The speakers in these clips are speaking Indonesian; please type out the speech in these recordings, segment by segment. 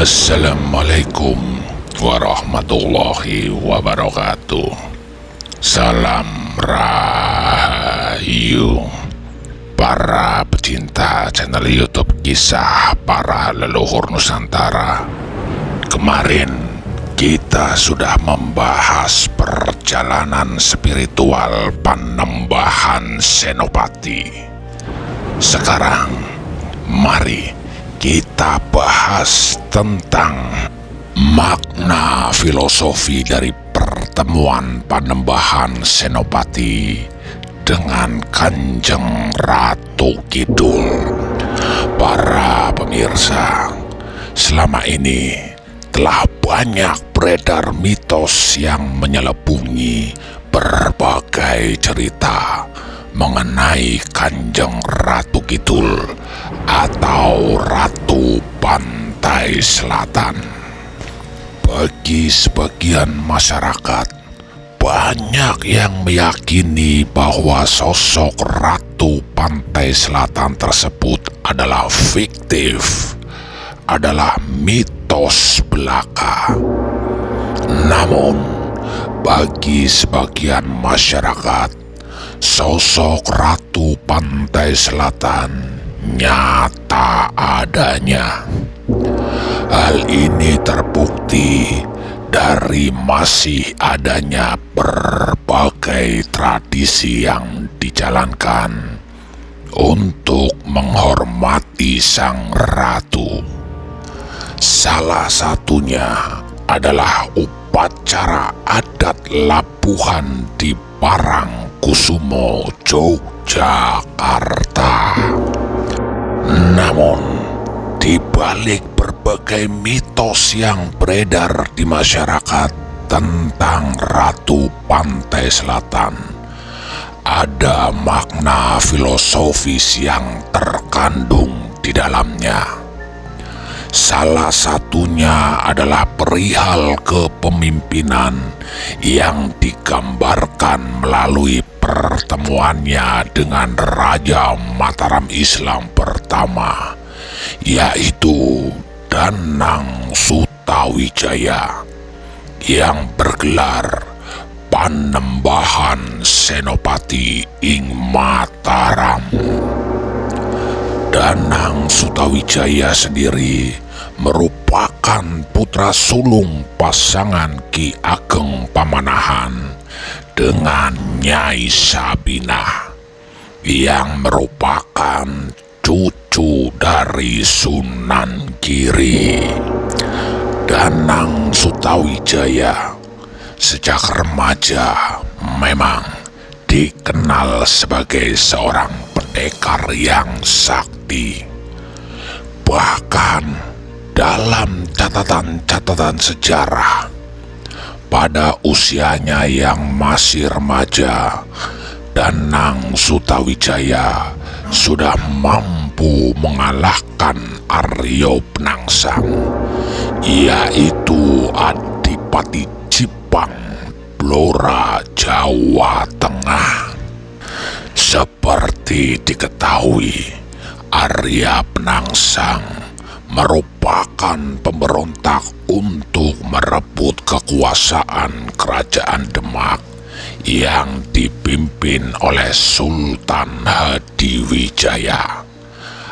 Assalamualaikum warahmatullahi wabarakatuh. Salam Rahayu para pecinta channel YouTube Kisah Para Leluhur Nusantara. Kemarin kita sudah membahas perjalanan spiritual Panembahan Senopati. Sekarang mari kita bahas tentang makna filosofi dari pertemuan Panembahan Senopati dengan Kanjeng Ratu Kidul. Para pemirsa, selama ini telah banyak beredar mitos yang menyelubungi berbagai cerita mengenai Kanjeng Ratu Kidul atau Ratu Pantai Selatan. Bagi sebagian masyarakat, banyak yang meyakini bahwa sosok Ratu Pantai Selatan tersebut adalah fiktif, adalah mitos belaka. Namun, bagi sebagian masyarakat, sosok Ratu Pantai Selatan nyata adanya. Hal ini terbukti dari masih adanya berbagai tradisi yang dijalankan untuk menghormati sang ratu. Salah satunya adalah upacara adat labuhan di Parangkusumo, Yogyakarta. Namun, di balik berbagai mitos yang beredar di masyarakat tentang Ratu Pantai Selatan, ada makna filosofis yang terkandung di dalamnya. Salah satunya adalah perihal kepemimpinan yang digambarkan melalui pertemuannya dengan Raja Mataram Islam pertama, yaitu Danang Sutawijaya, yang bergelar Panembahan Senopati ing Mataram. Danang Sutawijaya sendiri merupakan putra sulung pasangan Ki Ageng Pamanahan dengan Nyai Sabinah, yang merupakan cucu dari Sunan Giri. Danang Sutawijaya sejak remaja memang dikenal sebagai seorang pendekar yang sakti. Bahkan dalam catatan-catatan sejarah, pada usianya yang masih remaja, Danang Sutawijaya sudah mampu mengalahkan Aryo Penangsang, yaitu Adipati Jipang, Blora, Jawa Tengah. Seperti diketahui, Arya Penangsang merupakan pemberontak untuk merebut kekuasaan Kerajaan Demak yang dipimpin oleh Sultan Hadiwijaya,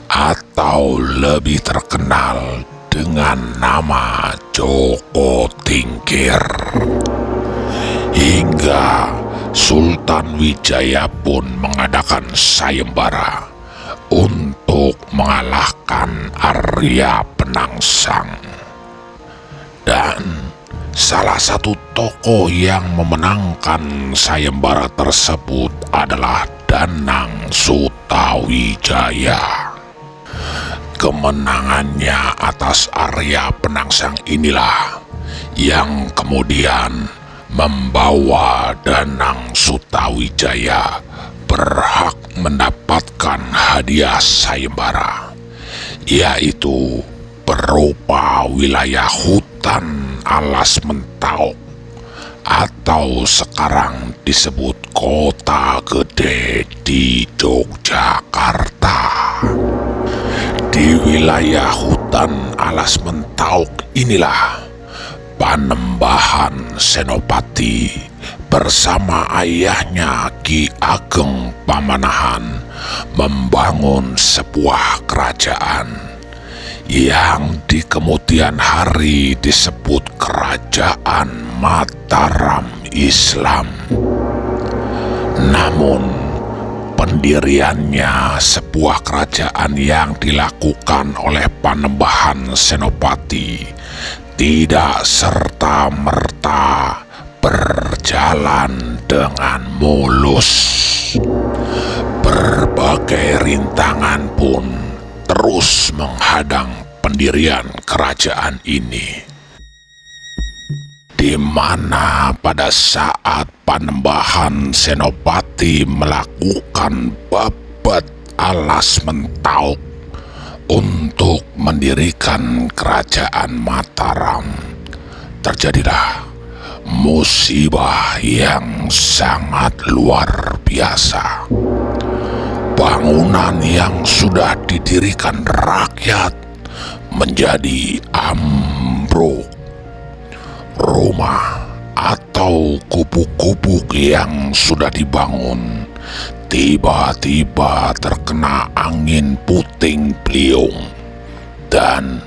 atau lebih terkenal dengan nama Joko Tingkir. Hingga Sultan Wijaya pun mengadakan sayembara untuk mengalahkan Arya Penangsang. Dan salah satu tokoh yang memenangkan sayembara tersebut adalah Danang Sutawijaya. Kemenangannya atas Arya Penangsang inilah yang kemudian membawa Danang Sutawijaya berhak mendapatkan hadiah sayembara, yaitu berupa wilayah hutan alas Mentau atau sekarang disebut Kota Gede di Yogyakarta. Di wilayah hutan hutan alas Mentauk inilah Panembahan Senopati bersama ayahnya Ki Ageng Pamanahan membangun sebuah kerajaan yang di kemudian hari disebut Kerajaan Mataram Islam. Namun pendiriannya sebuah kerajaan yang dilakukan oleh Panembahan Senopati tidak serta-merta berjalan dengan mulus. Berbagai rintangan pun terus menghadang pendirian kerajaan ini, di mana pada saat Panembahan Senopati melakukan babat alas Mentauk untuk mendirikan kerajaan Mataram, terjadilah musibah yang sangat luar biasa. Bangunan yang sudah didirikan rakyat menjadi ambruk. Rumah atau gubuk-gubuk yang sudah dibangun tiba-tiba terkena angin puting beliung, dan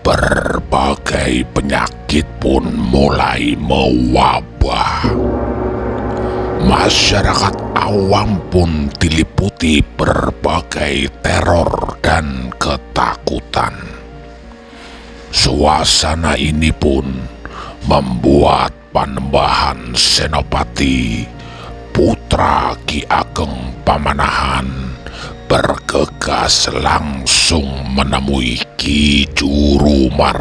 berbagai penyakit pun mulai mewabah. Masyarakat awam pun diliputi berbagai teror dan ketakutan. Suasana ini pun membuat Panembahan Senopati, putra Ki Ageng Pamanahan, bergegas langsung menemui Ki Jurumartani.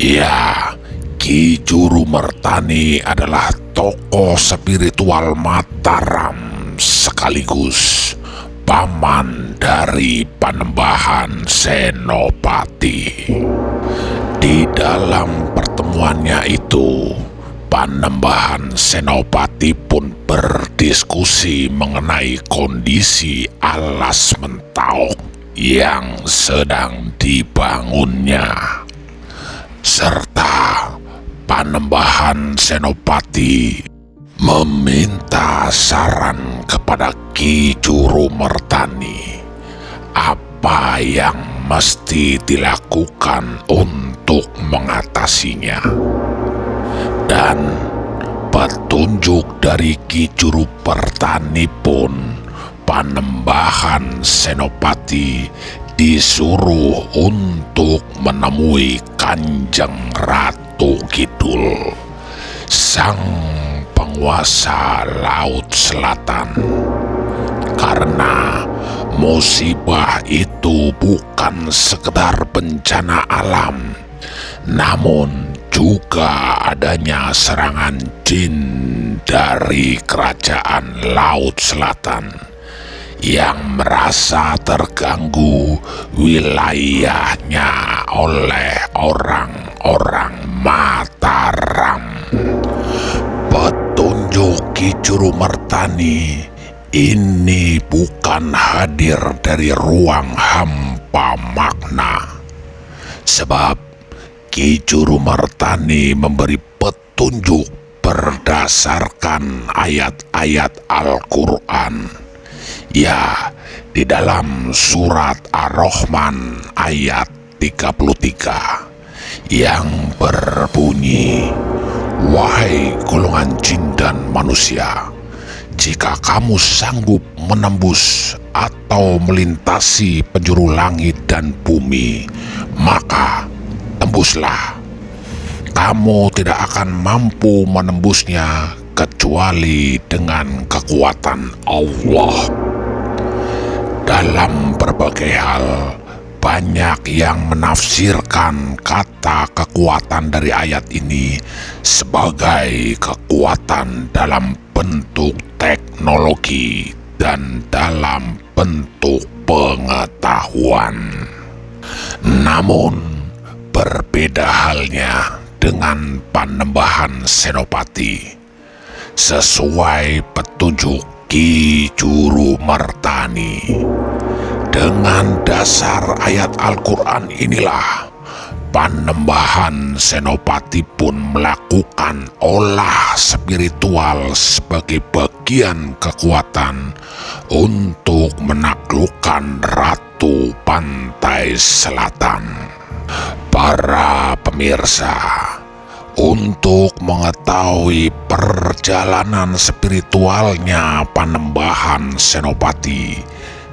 Ya, Ki Jurumartani adalah tokoh spiritual Mataram sekaligus paman dari Panembahan Senopati. Di dalam pertemuannya itu, Panembahan Senopati pun berdiskusi mengenai kondisi alas Mentauk yang sedang dibangunnya, serta Panembahan Senopati meminta saran kepada Ki Jurumartani apa yang mesti dilakukan untuk mengatasinya. Dan petunjuk dari Ki Jurumartani pun, Panembahan Senopati disuruh untuk menemui Kanjeng Ratu Kidul, sang penguasa Laut Selatan, karena musibah itu bukan sekedar bencana alam, namun juga adanya serangan jin dari kerajaan Laut Selatan yang merasa terganggu wilayahnya oleh orang-orang Mataram. Petunjuk Ki Jurumartani ini bukan hadir dari ruang hampa makna, sebab Ki Jurumartani memberi petunjuk berdasarkan ayat-ayat Al-Quran. Ya, di dalam surat Ar-Rahman ayat 33 yang berbunyi, "Wahai golongan jin dan manusia, jika kamu sanggup menembus atau melintasi penjuru langit dan bumi, maka tembuslah. Kamu tidak akan mampu menembusnya kecuali dengan kekuatan Allah." Dalam berbagai hal, banyak yang menafsirkan kata kekuatan dari ayat ini sebagai kekuatan dalam bentuk teknologi dan dalam bentuk pengetahuan. Namun, berbeda halnya dengan Panembahan Senopati. Sesuai petunjuk Ki Jurumartani, Dengan dasar ayat Al-Quran inilah Panembahan Senopati pun melakukan olah spiritual sebagai bagian kekuatan untuk menaklukkan Ratu Pantai Selatan. Para pemirsa, untuk mengetahui perjalanan spiritualnya Panembahan Senopati,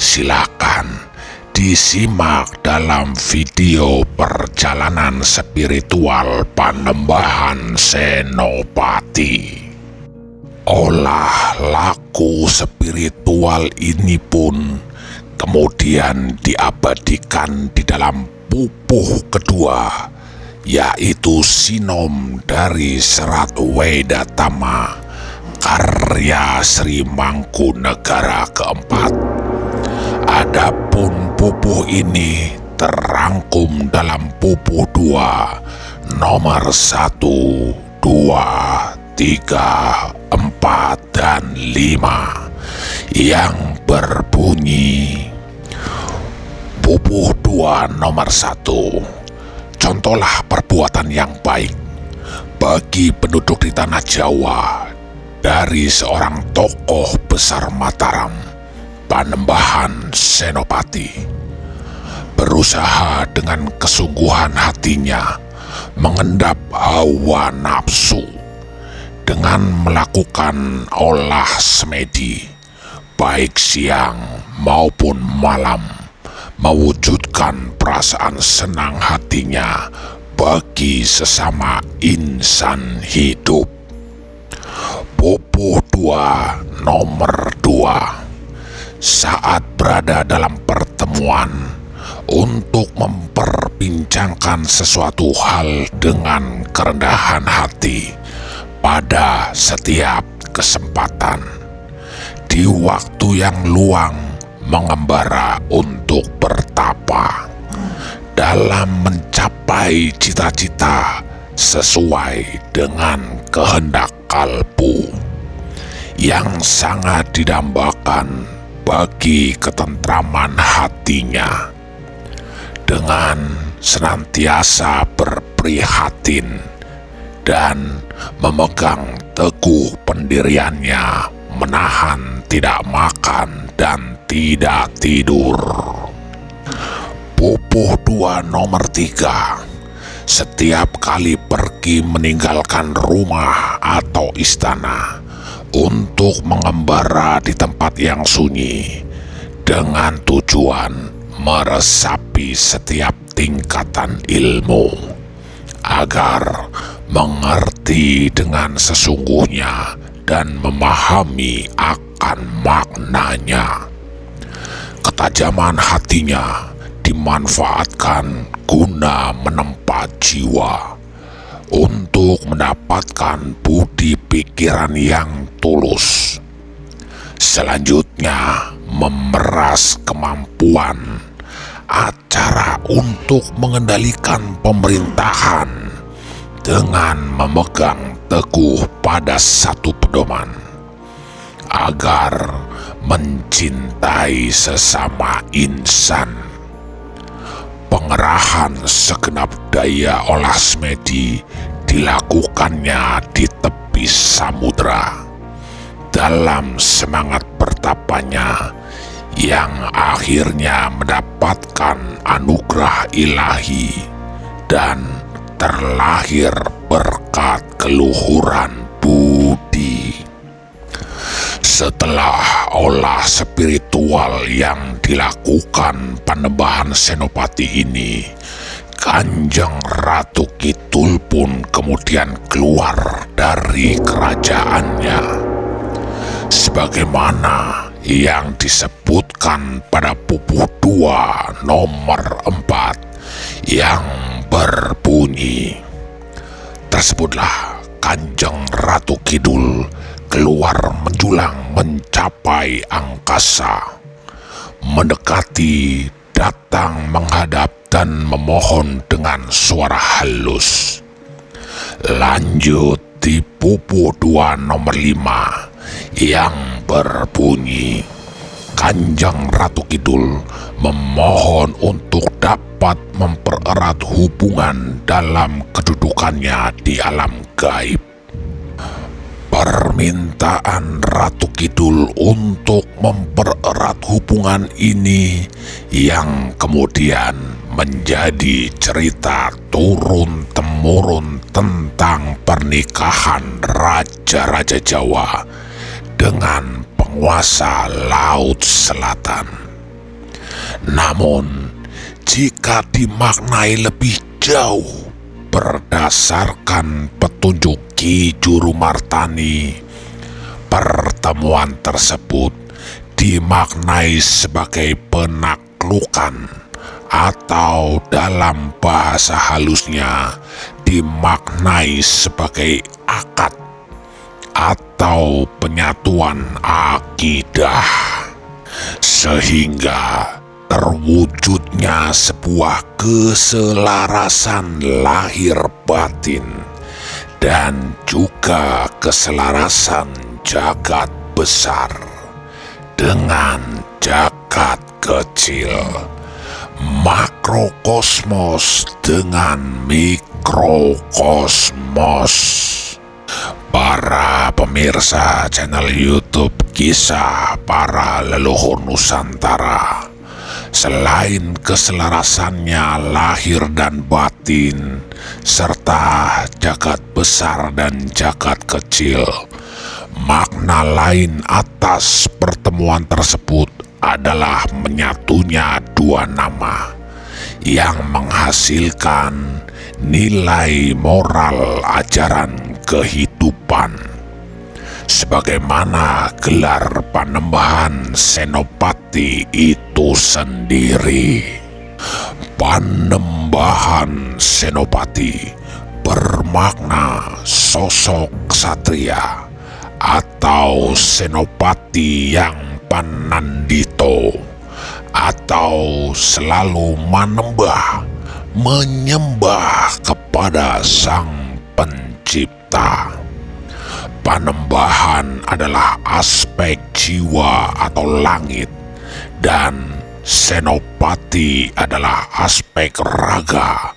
silakan disimak dalam video perjalanan spiritual Panembahan Senopati. Olah laku spiritual ini pun kemudian diabadikan di dalam pupuh kedua, yaitu Sinom dari Serat Wedatama, karya Sri Mangkunegara keempat. Adapun pupuh ini terangkum dalam pupuh 2 nomor 1, 2, 3, 4, dan 5 yang berbunyi: Pupuh 2 nomor 1. Contohlah perbuatan yang baik bagi penduduk di tanah Jawa dari seorang tokoh besar Mataram, Panembahan Senopati. Berusaha dengan kesungguhan hatinya mengendap hawa nafsu dengan melakukan olah semedi baik siang maupun malam, mewujudkan perasaan senang hatinya bagi sesama insan hidup. Pupuh 2 nomor 2. Saat berada dalam pertemuan untuk memperbincangkan sesuatu hal dengan kerendahan hati pada setiap kesempatan, di waktu yang luang mengembara untuk bertapa dalam mencapai cita-cita sesuai dengan kehendak kalbu yang sangat didambakan bagi ketentraman hatinya. Dengan senantiasa berprihatin dan memegang teguh pendiriannya, menahan tidak makan dan tidak tidur. Pupuh 2 nomor 3. Setiap kali pergi meninggalkan rumah atau istana untuk mengembara di tempat yang sunyi dengan tujuan meresapi setiap tingkatan ilmu agar mengerti dengan sesungguhnya dan memahami akan maknanya. Ketajaman hatinya dimanfaatkan guna menempa jiwa untuk mendapatkan budi pikiran yang tulus. Selanjutnya, memeras kemampuan acara untuk mengendalikan pemerintahan dengan memegang teguh pada satu pedoman agar mencintai sesama insan. Pengerahan segenap daya olah semedi dilakukannya di tepi samudera dalam semangat bertapanya yang akhirnya mendapatkan anugerah ilahi dan terlahir berkat keluhuran budi. Setelah olah spiritual yang dilakukan Panembahan Senopati ini, Kanjeng Ratu Kidul pun kemudian keluar dari kerajaannya. Sebagaimana yang disebutkan pada pupuh 2 nomor 4 yang berbunyi, tersebutlah Kanjeng Ratu Kidul keluar menjulang mencapai angkasa, mendekati, datang menghadap dan memohon dengan suara halus. Lanjut di pupuh 2 nomor 5 yang berbunyi, Kanjeng Ratu Kidul memohon untuk dapat mempererat hubungan dalam kedudukannya di alam gaib. Permintaan Ratu Kidul untuk mempererat hubungan ini yang kemudian menjadi cerita turun-temurun tentang pernikahan Raja-Raja Jawa dengan penguasa Laut Selatan. Namun, jika dimaknai lebih jauh berdasarkan petunjuk Ki Juru Martani, pertemuan tersebut dimaknai sebagai penaklukan atau dalam bahasa halusnya dimaknai sebagai akad atau penyatuan akidah, sehingga terwujudnya sebuah keselarasan lahir batin dan juga keselarasan jagat besar dengan jagat kecil, makrokosmos dengan mikrokosmos. Para pemirsa channel YouTube Kisah Para Leluhur Nusantara, selain keselarasannya lahir dan batin, serta jagat besar dan jagat kecil, makna lain atas pertemuan tersebut adalah menyatunya dua nama yang menghasilkan nilai moral ajaran kehidupan, sebagaimana gelar Panembahan Senopati itu sendiri. Panembahan Senopati bermakna sosok ksatria atau senopati yang panandito, atau selalu menyembah kepada Sang Pencipta. Panembahan adalah aspek jiwa atau langit, dan senopati adalah aspek raga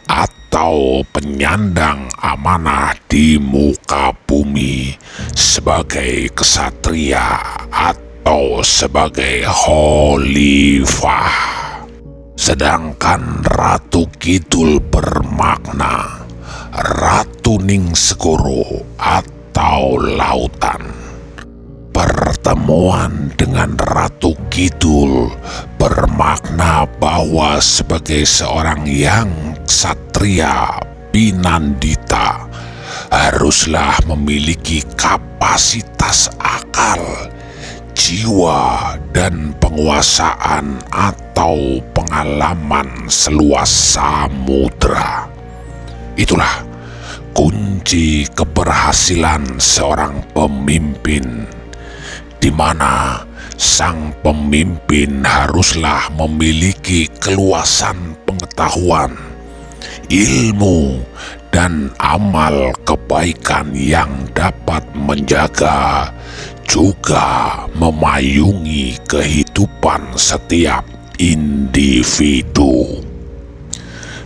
atau penyandang amanah di muka bumi sebagai ksatria atau sebagai khalifah. Sedangkan Ratu Kidul bermakna Ratu Ningsegoro atau lautan. Pertemuan dengan Ratu Kidul bermakna bahwa sebagai seorang yang ksatria pinandita haruslah memiliki kapasitas akal, jiwa, dan penguasaan atau pengalaman seluas samudra. Itulah kunci keberhasilan seorang pemimpin, di mana sang pemimpin haruslah memiliki keluasan pengetahuan, ilmu, dan amal kebaikan yang dapat menjaga juga memayungi kehidupan setiap individu,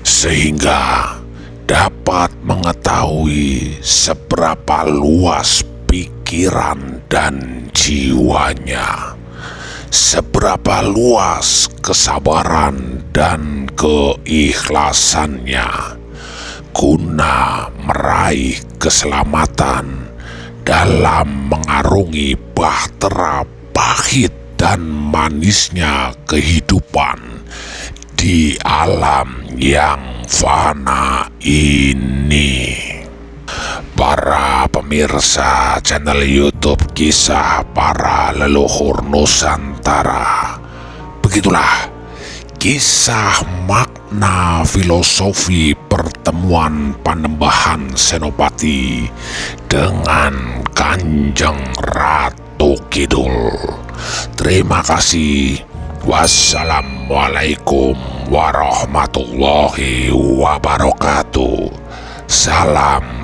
sehingga dapat mengetahui seberapa luas pikiran dan jiwanya, seberapa luas kesabaran dan keikhlasannya guna meraih keselamatan dalam mengarungi bahtera pahit dan manisnya kehidupan di alam yang fana ini. Para pemirsa channel YouTube Kisah Para Leluhur Nusantara, begitulah kisah makna filosofi pertemuan Panembahan Senopati dengan Kanjeng Ratu Kidul. Terima kasih. Wassalamualaikum warahmatullahi wabarakatuh. Salam